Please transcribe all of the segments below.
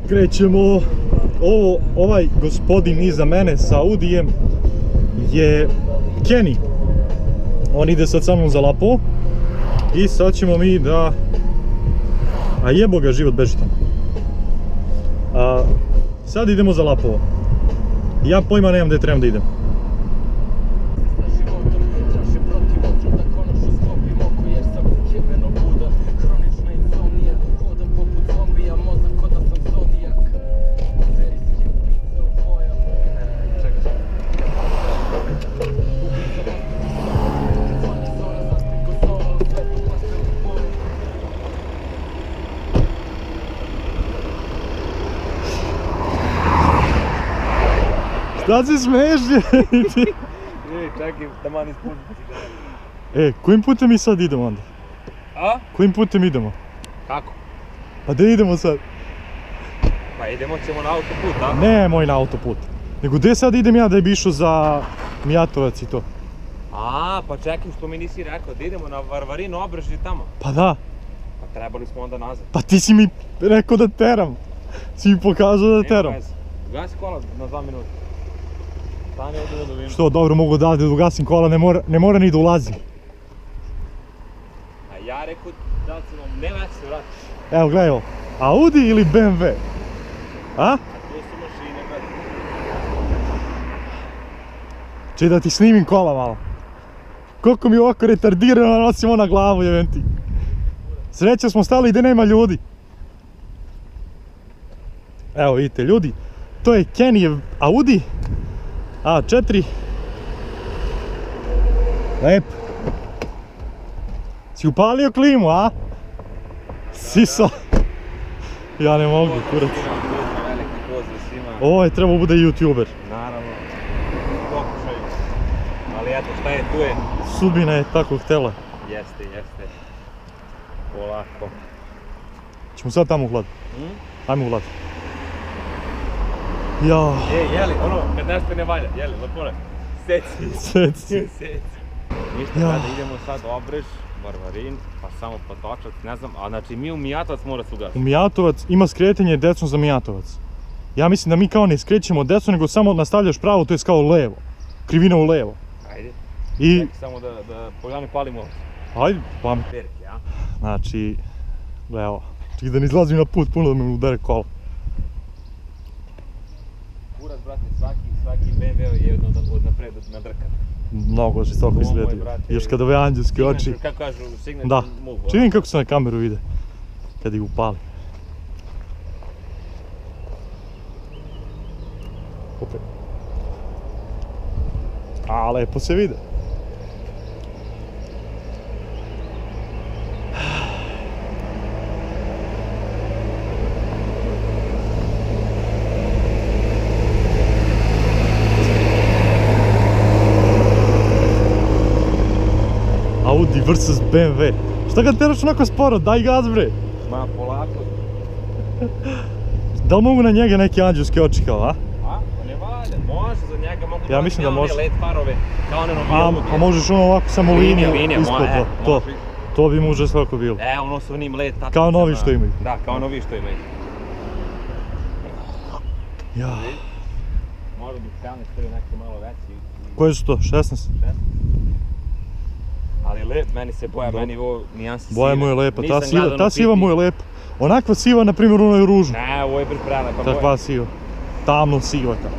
krećemo. Ovaj gospodin iza mene sa Audijem je Kenny. On ide sad sa mnom za Lapovo. I sad ćemo mi da... A jebo ga, život beži tamo. Sad idemo za Lapovo. Ja pojma nemam gdje trebam da idem. Šta se smiješ? Čekaj, da man ispuniti cigaret. Kojim putem mi sad idemo onda? A? Kojim putem idemo? Kako? Pa gdje idemo sad? Pa idemo ćemo na autoput, a? Ne moj na autoput. Nego gdje sad idem ja da bi išao za Mijatovac i to? Pa čekaj, što mi nisi rekao, da idemo na Varvarin Obrežje tamo. Pa da. Pa trebali smo onda nazad. Pa ti si mi rekao da teram. Si mi pokazao da teram. Gasi kola na 2 minuta. Stani ovdje da vidim. Što, dobro, mogu da ugasim kola, ne mora ni da ulazim. A ja rekao da ćemo, nema ja se vratiš. Evo, gledaj ovo. Audi ili BMW? A? To su mašine, brate. Čekaj da ti snimim kola malo. Koliko mi ovako retardirano nosimo na glavu, jevem ti. Sreća smo stali gdje nema ljudi. Evo vidite ljudi, to je Kennyjev Audi A4. Lep. Si upalio klimu, a? Siso. Ja ne mogu, kurac. Ovo je trebao bude youtuber. Naravno. Pokušaj. Ali eto, šta je, tu je. Sudbina je tako htjela. Jeste. Polako. Ćemo sad tamo u hlad. Ajmo u hlad. Ja. Jeli, kad nešto ne valja, jeli, Lapone. Seci. Ništa, kada idemo sad Obrež, Varvarin, pa samo Potočac, ne znam, a znači mi u Mijatovac mora se ugasiti. U Mijatovac ima skretanje desno za Mijatovac. Ja mislim da mi kao ne skrećemo desno, nego samo nastavljaš pravo, to je kao levo. Krivina u levo. Ajde. I... Čekaj samo da Poljani palimo. Ajde, pa... Perke, a? Znači... Evo, čekaj da ne izlazim na put, puno da me udare kola. Kurac, brate, svaki BMW je od napred nadrkan. Mnogo žestoko izgledaju. Još kad ove anđelske oči... Kako kažu, signature da. move. Čekaj kako se na kameru vide. Kad ih upali. Opet. A, lepo se vide. Audi vs BMW. Šta ga teraš onako sporo? Daj gaz bre! Ma, polako. Da li mogu na njega neke anđelske oči kao, a? Pa ne valja, može za njega, mogu Ja mislim da može. LED farove, kao one novi. Pa možeš ono ovako samo liniju ispod to. To bi mu užas svako bilo. Ono su onim LED tačnicama. Kao novi što imaju. Da, kao novi što imaju. Ja. Možda bi strane stavio neki malo veći. Koje su to? 16? Ali lep, meni se boja, meni ovo nijansi sive. Boja mu je lepa, ta siva mu je lepa. Onakva siva, na primjer, ono je ružno. Ne, ovo je prelepa boja. Takva siva. Tamno siva ta.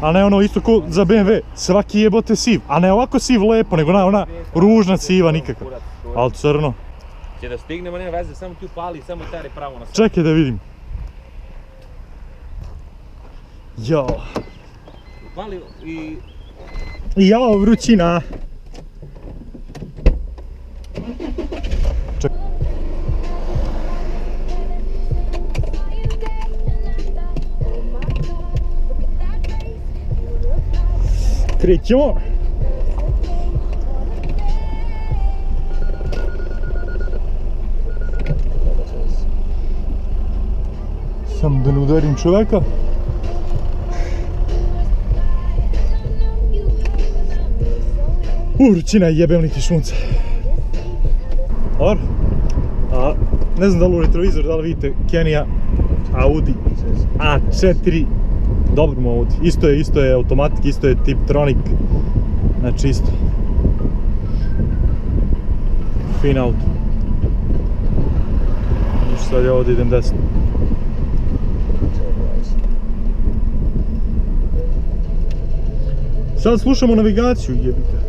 A ne ono isto ko za BMW, svaki jebote siv. A ne ovako siv lepo, nego ona ružna siva nikakva. Ali crno. Će da stignemo, nema veze, samo ti upali, samo teri pravo na sve. Čekaj da vidim. Jao. Upali i... Jao, vrućina. Čekaj. Krećemo. Sam da ne udarim čoveka. Vrućina jebem niti sunce. Dobro. Ne znam da li u retrovizor, da li vidite Kenija Audi A4. Dobro mu Audi. Isto je automatik, isto je Tiptronic. Znači isto. Fin auto. Sad ja ovdje idem desno. Sad slušamo navigaciju, jebite.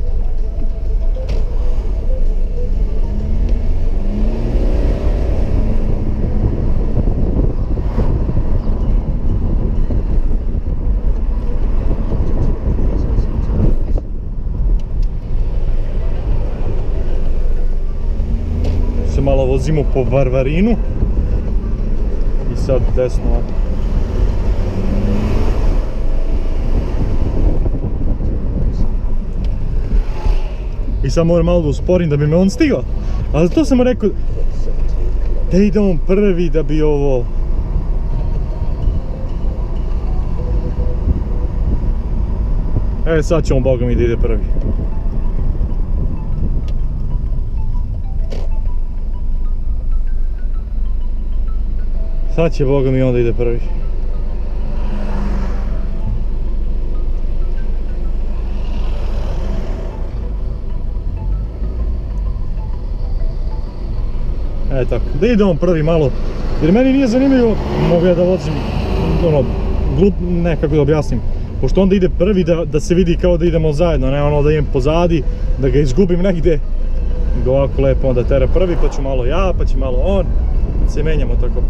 Se malo vozimo po Varvarinu. I sad desno ovako. I sad moram malo da usporim da bi me on stigao. Ali to sam mu rekao da ide on prvi da bi ovo... Sad će on boga mi da ide prvi. Sad će boga mi on da ide prvi. Tako, da ide on prvi malo, jer meni nije zanimljivo, mogu ja da vozim, ne, kako da objasnim, pošto onda ide prvi da se vidi kao da idemo zajedno, ne ono da idem pozadi, da ga izgubim negdje, da ovako lepo onda tera prvi, pa ću malo ja, pa će malo on, se menjamo tako.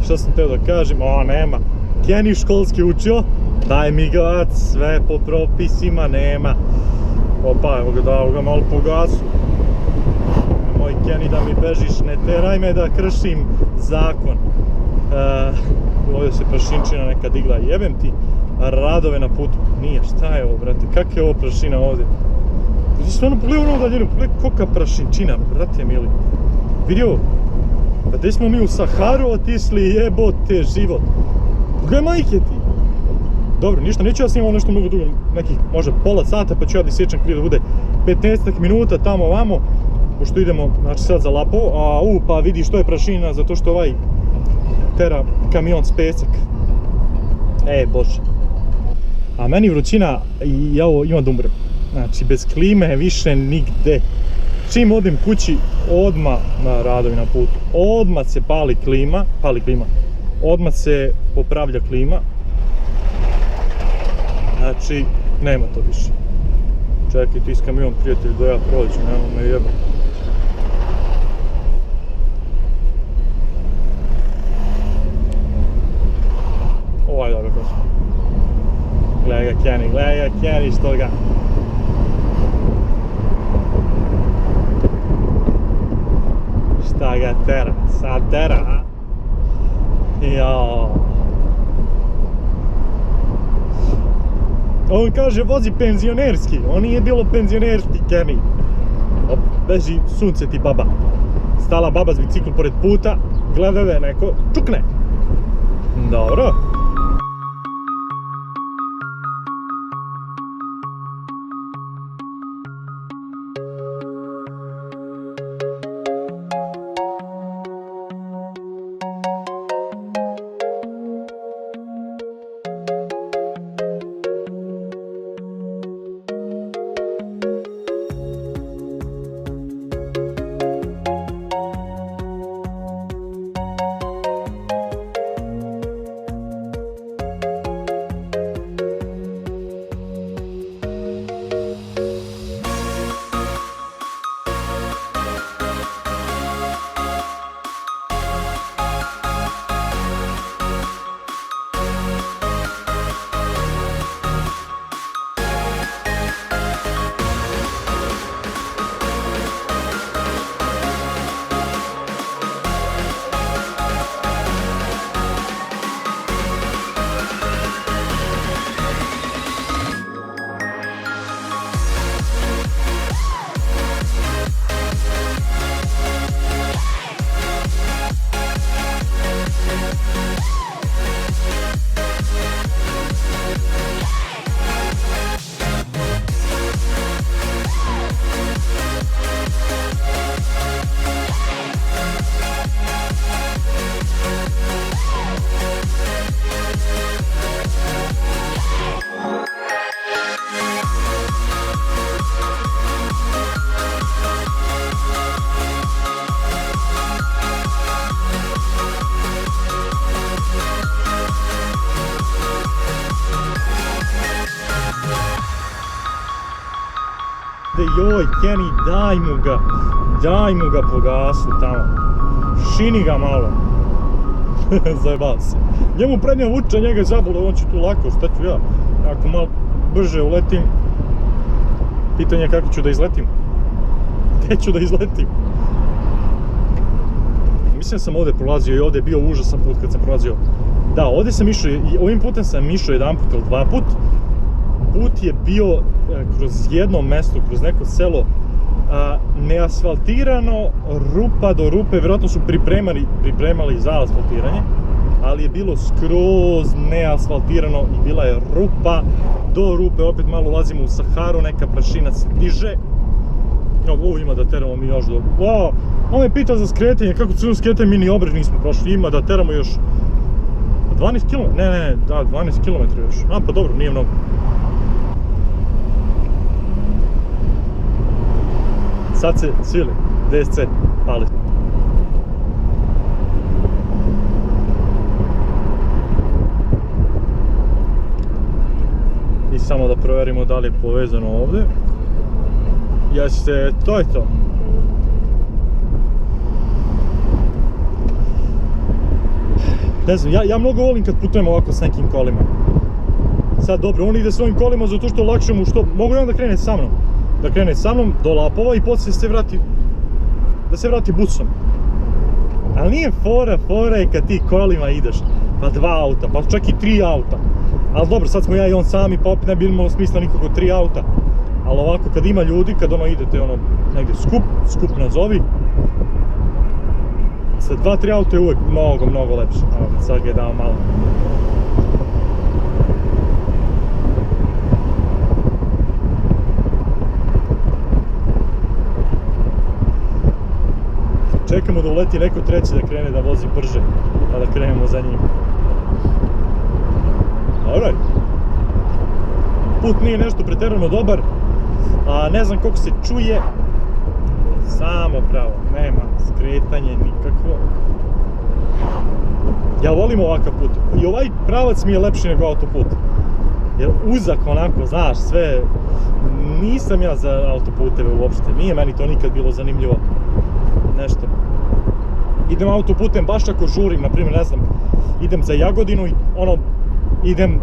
Šta sam teo da kažem, nema, Kenny školski učio, daj mi gas, sve po propisima, nema. Opa, evo ga dao ga malo po gasu. Moj Kenny da mi bežiš, ne teraj me da kršim zakon. Ovdje se prašinčina neka digla, jebem ti radove na putu. Nije, šta je ovo brate, kak je ovo prašina ovdje? Znači stvarno pogledaj ono daljinu, pogledaj kolika prašinčina, brate mili. Vidi ovo, pa gdje smo mi u Saharu otišli, jebote život. Pogledaj majke ti. Dobro, ništa, neću ja snimam nešto mnogo dugo, nekih možda pola sata, pa ću ja da isječem klip da bude 15 minuta tamo ovamo, pošto idemo, znači sad za Lapo, pa vidi što je prašina, zato što ovaj tera kamion s pesak. Bože. A meni vrućina, ja ovo imam da umrem, znači bez klime više nigde. Čim odem kući, odmah na radovi na putu, odmah se pali klima, odmah se popravlja klima. Znači, nema to više. Čekaj, ti s kamion, prijatelj, da ja prođu, nema me jeba. Ovaj dobro prošlo. Gledaj ga Kenny, što ga. Šta ga tera, sad tera, a? Jao. On kaže vozi penzionerski, on nije bilo penzionerski Kenny. Beži sunce ti baba. Stala baba s biciklu pored puta, gleda da je neko čukne. Dobro. joj, Kenny, daj mu ga po gasu tamo, šini ga malo, zajebao se. Njemu prednja vuče, njega zabole, on će tu lako, šta ću ja, ako malo brže uletim, pitanje je kako ću da izletim, gdje ću da izletim. Mislim da sam ovdje prolazio i ovdje je bio užasan put kad sam prolazio. Da, ovdje sam išao, ovim putem sam išao jedan put ili dva put. Put je bio kroz jedno mjesto, kroz neko selo, neasfaltirano, rupa do rupe, vjerojatno su pripremali za asfaltiranje, ali je bilo skroz neasfaltirano i bila je rupa do rupe, opet malo ulazimo u Saharu, neka prašina se diže. Ima da teramo mi još do... On me pitao za skretanje, kako ću skretanje, mi ni obrež nismo prošli, ima da teramo još 12 km, da, 12 km još, pa dobro, nije mnogo. Sad se svili, DSC, pali. I samo da provjerimo da li je povezano ovdje. Jeste, to je to. Ne znam, ja mnogo volim kad putujem ovako s nekim kolima. Sad dobro, on ide svojim kolima zato što lakše mu što... Mogu i on da krene sa mnom. Da krene sa mnom do Lapova i poslije da se vrati busom. Ali nije fora je kad ti kolima ideš. Pa 2 auta, pa čak i 3 auta. Ali dobro, sad smo ja i on sami, pa opet ne bi imalo smisla nikako 3 auta. Ali ovako kad ima ljudi, kad idete negdje skup nazovi, sa 2-3 auta je uvijek mnogo lepše. Sad ga je dao malo. Čekamo da uleti neko treći da krene da vozi brže, pa da krenemo za njim. Alright. Put nije nešto pretjerano dobar, a ne znam koliko se čuje. Samo pravo, nema skretanje nikakvo. Ja volim ovakav put. I ovaj pravac mi je lepši nego autoput. Jer uzak onako, znaš, sve... Nisam ja za autoputeve uopšte, nije meni to nikad bilo zanimljivo. Nešto. Idem autoputem baš ako žurim, naprimjer, ne znam, idem za Jagodinu i idem...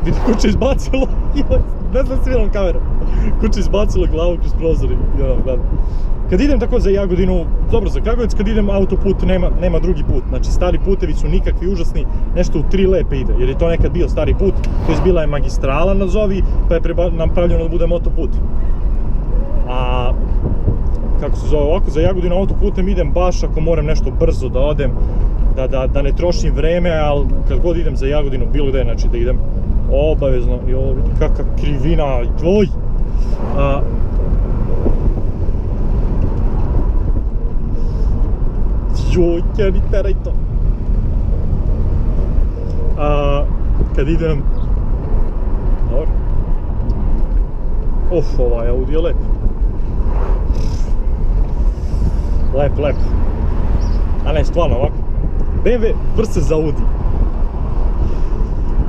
Vidi, kuće izbacilo, ne znam sviram kameru. Kuće izbacilo glavu kroz prozor i gledam. Kad idem tako za Jagodinu, dobro za Kragujevac, kad idem autoput nema drugi put. Znači stari putevi su nikakvi užasni, nešto u 3 lepe ide, jer je to nekad bio stari put, to je bila je magistrala nazovi, pa je napravljeno da bude motoput. A kako se zove, ovako za Jagodinu autoputem idem baš ako moram nešto brzo da odem, da ne trošim vreme, ali kad god idem za Jagodinu, bilo gde, znači da idem obavezno, i ovo vidi kakva krivina, oj! Joj, Kenny, teraj to! Kad idem... Dobro. Ovaj Audi je lep. Lep. A ne, stvarno ovako. BMW vs Audi.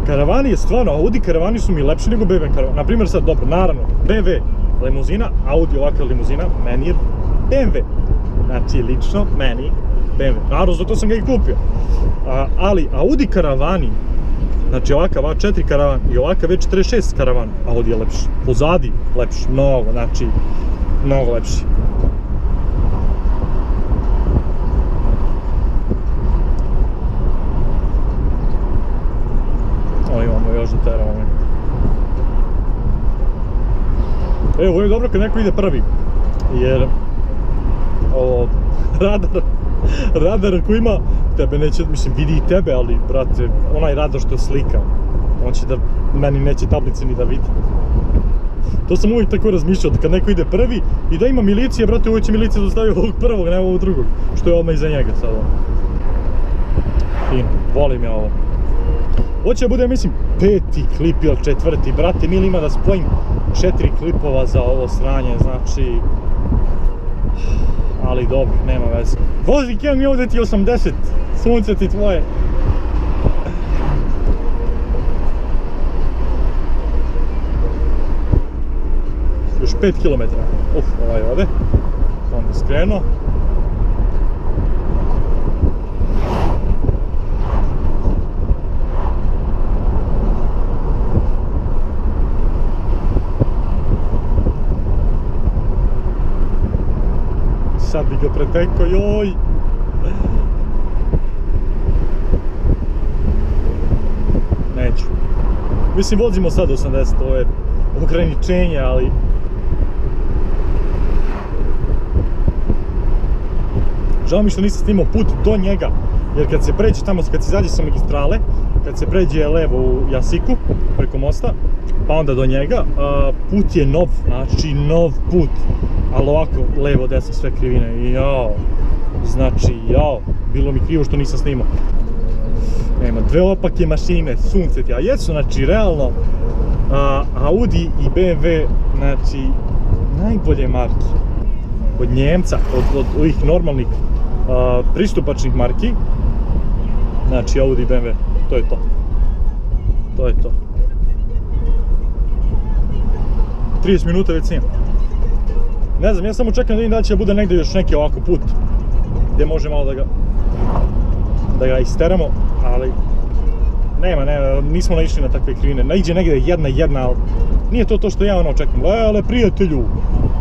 Karavani je stvarno, Audi karavani su mi lepši nego BMW karavani. Naprimjer sad, dobro, naravno, BMW limuzina, Audi ovakva limuzina, meni je BMW. Znači, lično, meni BMW. Naravno, zato sam ga i kupio. Ali Audi karavani, znači ovakav A4 karavan i ovakav V46 karavan, Audi je lepši. Pozadi lepši, mnogo, znači, mnogo lepši. Imamo još da teramo. Ovo je dobro kad neko ide prvi, jer ovo radar ako ima, tebe neće, mislim vidi i tebe, ali brate, onaj radar što slika, on će da, meni neće tablice ni da vidi. To sam uvijek tako razmišljao, da kad neko ide prvi i da ima milicije, brate, uvijek će milicija dostaviti ovog prvog, ne ovog drugog, što je odmah iza njega sad ovo. Fino, volim ja ovo. Ovo će bude, mislim, 5. klip ili 4. brate, mili ima da spojim 4 klipova za ovo sranje, znači... Ali dobro, nema veze. Vozi Ken, ovdje ti 80, sunce ti tvoje. Još 5 km. Ovaj ode. Onda skrenuo. Sad bi ga pretekao, joj! Neću. Mislim, vozimo sad 80, ovo je ograničenje, ali... Žao mi što nisam snimao put do njega, jer kad se pređe tamo, kad se izađe sa magistrale, kad se pređe levo u Jasiku, preko mosta, pa onda do njega, put je nov, znači nov put, ali ovako, levo, desno, sve krivine, i jao, znači jao, bilo mi krivo što nisam snimao. Nema, dve opake mašine, sunce ti, a jesu, znači, realno, Audi i BMW, znači, najbolje marke. Od Njemca, od ovih normalnih pristupačnih marki, znači Audi i BMW, to je to. To je to. 30 minuta već snimam. Ne znam, ja samo čekam da vidim da će bude negdje još neki ovako put gdje može malo da ga isteramo, ali nema, nismo naišli na takve krivine. Naiđe negdje jedna, ali nije to što ja ono čekam. Ale prijatelju,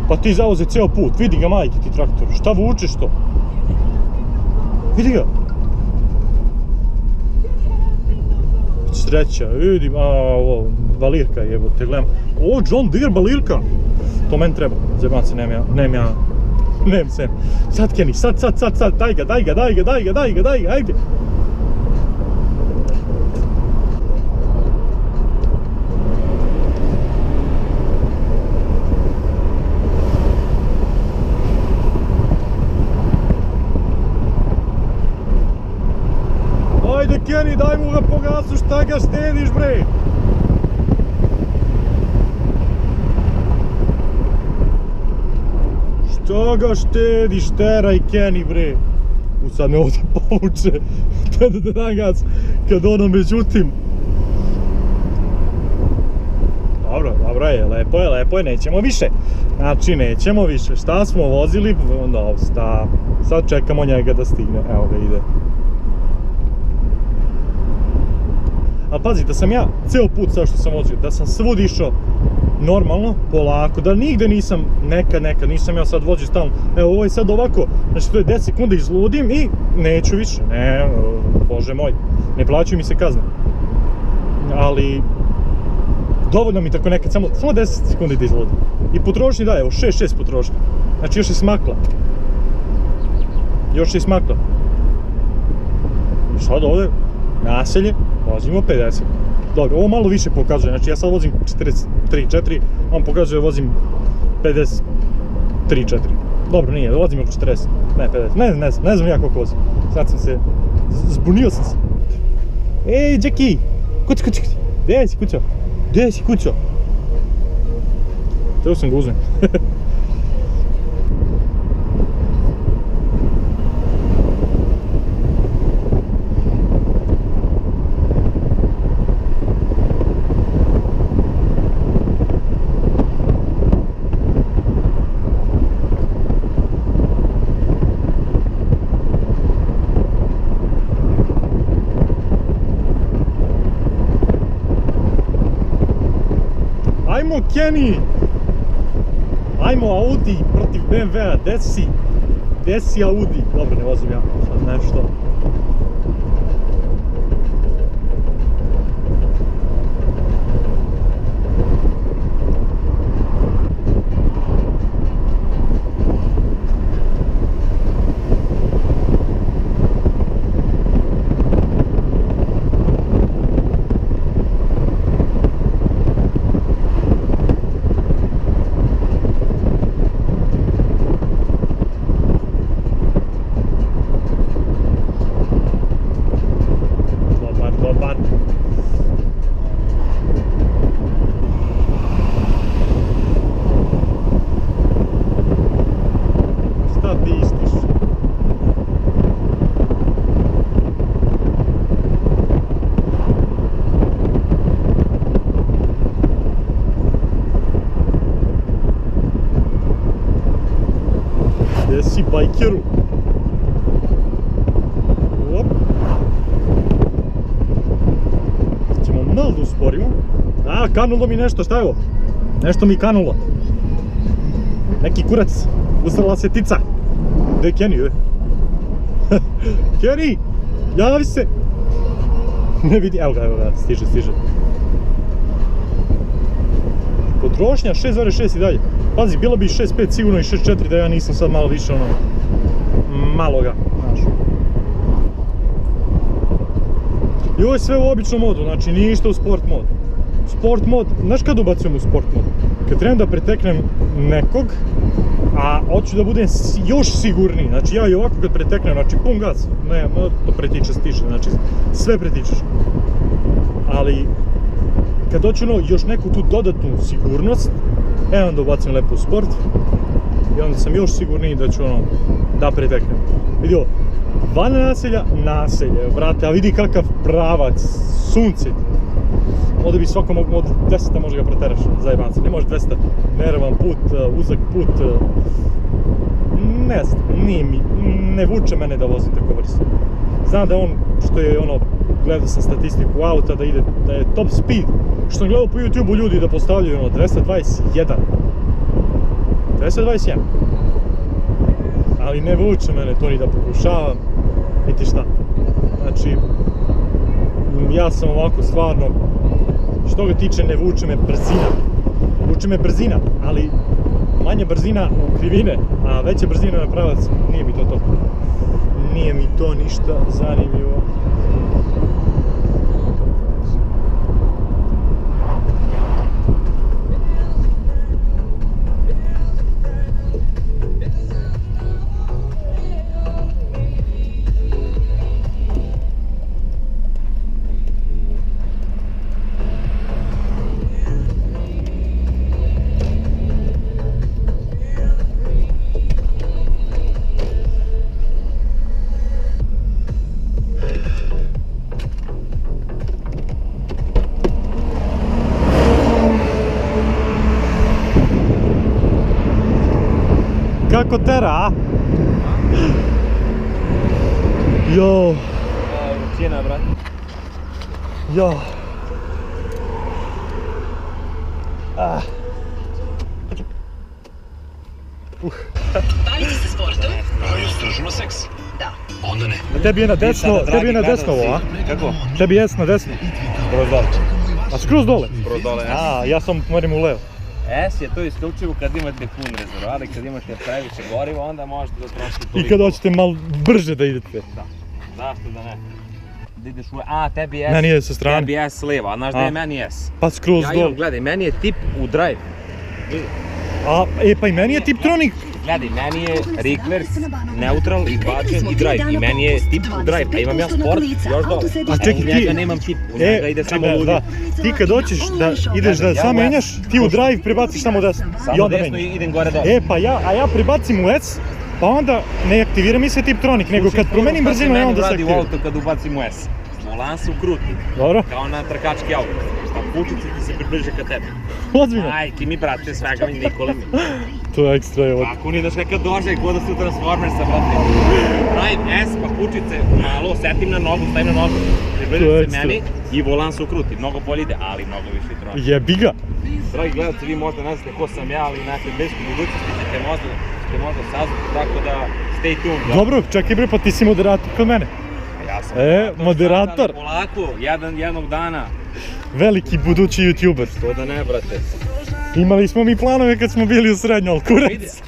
pa ti zavoze ceo put, vidi ga majke ti traktor, šta vučeš to? Vidi ga! Sreća, vidim, ovo, balirka je, evo te gledam. O, John Deere balirka! To meni treba, zebam se, nemam se. Sad Kenny, sad, daj ga, ajde! Ajde Kenny, daj mu ga po gasu, šta ga štediš bre? Šta ga štediš, teraj Kenny bre? Sad me ovdje povuče, da gas, kad ono međutim. Dobro je, lepo je, nećemo više. Znači, nećemo više, šta smo vozili, dosta. Sad čekamo njega da stigne, evo ga ide. Ali pazi, da sam ja ceo put sad što sam vozio, da sam svud išao normalno, polako, da nigde nisam nekad, nisam ja sad vozio stalno, evo ovo je sad ovako, znači to je 10 sekunda izludim i neću više, ne, bože moj, ne plaćaju mi se kazne. Ali, dovoljno mi tako nekad, samo 10 sekundi da izludim. I potrošnji da, evo 6 potrošnji, znači još je smakla. I sad ovdje, naselje, vozimo 50. Dobro, ovo malo više pokazuje, znači ja sad vozim 43-4, on pokazuje vozim 53-4. Dobro, nije, vozim oko 40, ne 50, ne znam ja koliko vozim. Sad sam se, zbunio sam se. Ej, Jackie, kući, gdje si kućo? Teo sam ga uzem. Ajmo Kenny! Ajmo Audi protiv BMW-a, gdje si Audi? Dobro, ne vozim ja, sad nešto. bajkeru. Op. Ćemo malo da usporimo. A, kanulo mi nešto, šta je ovo? Nešto mi kanulo. Neki kurac, uzrala se tica. Gde je Kenny, je? Kenny, javi se! Ne vidi, evo ga, stiže. Potrošnja 6,6 i dalje. Pazi, bilo bi 6,5 sigurno i 6,4 da ja nisam sad malo više ono... malo ga, znaš. I ovo je sve u običnom modu, znači nije ništa u sport mod. Sport mod, znaš kad ubacujem u sport mod? Kad trebam da preteknem nekog, a hoću da budem još sigurniji, znači ja i ovako kad preteknem, znači pun gas, ne, to pretiče, stiže, znači sve pretičeš. Ali, kad hoću još neku tu dodatnu sigurnost, onda ubacim lepo u sport i onda sam još sigurniji da ću da preteknem. Vidi ovo, van naselje, brate, a vidi kakav pravac, sunce. Ovdje bi svako od 10 može ga preteraš, zajebanca, ne može 200, nervan put, uzak put, ne znam, ne vuče mene da vozim tako brzo. Znam da on, što je gledao sam statistiku auta, da je top speed, što sam gledao po YouTube-u ljudi da postavljaju 221. 221. Ali ne vuče mene to ni da pokušavam, niti šta. Znači, ja sam ovako stvarno, što ga tiče ne vuče me brzina. Vuče me brzina, ali manja brzina u krivine, a veća brzina na pravac, nije mi to. Nije mi to ništa zanimljivo. Kako tera, a? Jo. Vrućina, brate. Jo. Bavite se sportom? Istražimo seks? Da. Onda ne. Tebi je na desno ovo, a? Kako? Tebi je na desno. Skroz dole. A skroz dole? Skroz dole, S. A, ja sam moram u levo. S je to isključivo kad imate pun rezervoar i kad imate previše goriva, onda možete da trošite toliko. I kad hoćete malo brže da idete. Da. Zašto da ne? Da ideš u... A, tebi je S. Meni je sa strane. Tebi je S leva, a znaš da je meni S. Pa skroz Ja dole. imam, gledaj, meni je tip u drive. Vidi. A, pa i meni je Tiptronic. Gledaj, meni je Riklers, neutral, izbačen i drive. I meni je tip u drive, a imam ja sport još dole. A čekaj, u njega nemam tip, u njega ide samo ludi. Da, ti kad hoćeš da ideš da sam menjaš, ti u drive prebaciš samo desno. Samo desno i idem gore dole. Pa ja prebacim u S, pa onda ne aktivira mi se Tiptronic, nego kad promenim brzinu, onda se aktivira. Meni radi u auto kad ubacim u S. Volan se ukruti. Dobro. Kao na trkački auto. Pa pučice ti se približe ka tebi. Ozbiljno. Aj, ti mi brate svega mi Nikola mi. To je ekstra, evo. Ako ni daš kakav dožaj, ko da su Transformersa, brate. Drive S, pa pučice malo, setim na nogu, stavim na nogu. Približe se meni i volan se ukruti. Mnogo bolje ide, ali mnogo više troni. Jebi ga. Dragi gledalci, vi možda ne znate ko sam ja, ali u nekoj bliskoj budućnosti ćete možda saznati, tako da stay tuned. Dobro, čekaj bre, pa ti si moderator kod mene. Ja sam moderator. Polako, jednog dana. Veliki budući youtuber. To da ne, brate. Imali smo mi planove kad smo bili u srednjoj, ali kurac.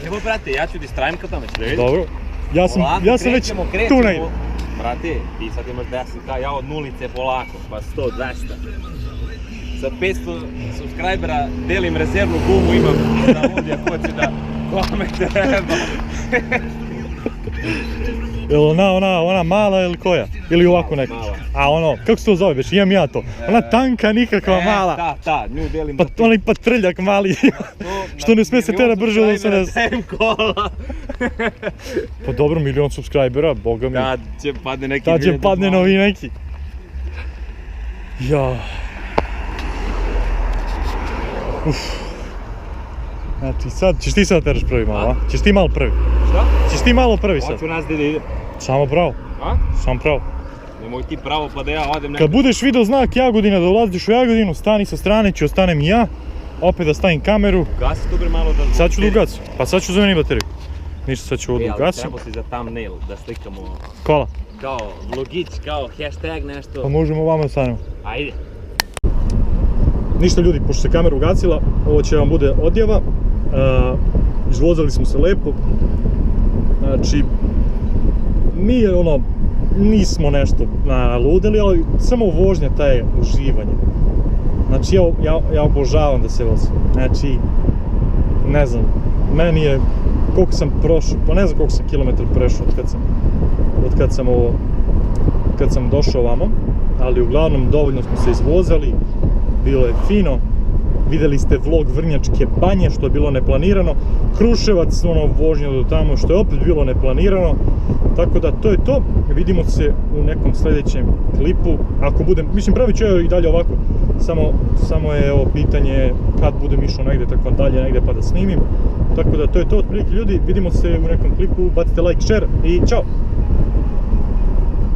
Evo, brate, ja ću distrajim ka tome, ću da vidim. Dobro. Ja sam već tu negdje. Brate, ti sad imaš 10k, ja od nulice polako, pa 100, 200. Sa 500 subscribera delim rezervnu gumu, imam da ovdje ako hoće da kome treba. Jel ona mala ili koja? Ili ovako neka? Mala. A kako se to zove beš, imam ja to. Ona tanka, nikakva mala. Ta, nju delim. Pa onaj patrljak mali, što ne sme se tera brže od 80. 7 kola. Pa dobro, 1.000.000 subscribera, boga mi. Tad će padne neki Tad će padne novi neki. Ja. Znači sad, ćeš ti sad teraš prvi malo, a? Ćeš ti malo prvi. Šta? Ćeš ti malo prvi sad. Hoću nas da ide. Samo pravo, A? samo pravo. Nemoj ti pravo pa da ja odem Kad budeš video znak Jagodina da ulaziš u Jagodinu, stani sa strane, ću ostanem i ja. Opet da stavim kameru. Gasi tu bre malo da... Sad ću da ugasim, pa sad ću zameniti bateriju. Ništa, sad ću ovo da ali ugasim. trebao si za thumbnail da slikamo Kola, kao vlogić, kao hashtag nešto. pa možemo ovamo da stanemo. Ajde. Ništa ljudi, pošto se kamera ugasila, ovo će vam bude odjava. Izvozali smo se lepo. Znači, mi ono, nismo nešto naludili, ali samo vožnja ta je uživanje. Znači, ja obožavam da se vozim. Znači, ne znam, meni je, koliko sam prošao, pa ne znam koliko sam kilometar prešao od kad sam došao ovamo, ali uglavnom dovoljno smo se izvozali, bilo je fino. Vidjeli ste vlog Vrnjačke banje, što je bilo neplanirano. Kruševac, ono, vožnja do tamo, što je opet bilo neplanirano. Tako da, to je to. Vidimo se u nekom sljedećem klipu. Ako budem, mislim, pravit ću i dalje ovako. Samo je ovo pitanje kad budem išao negdje, tako dalje, negdje pa da snimim. Tako da, to je to otprilike ljudi. Vidimo se u nekom klipu. Bacite like, share i čao!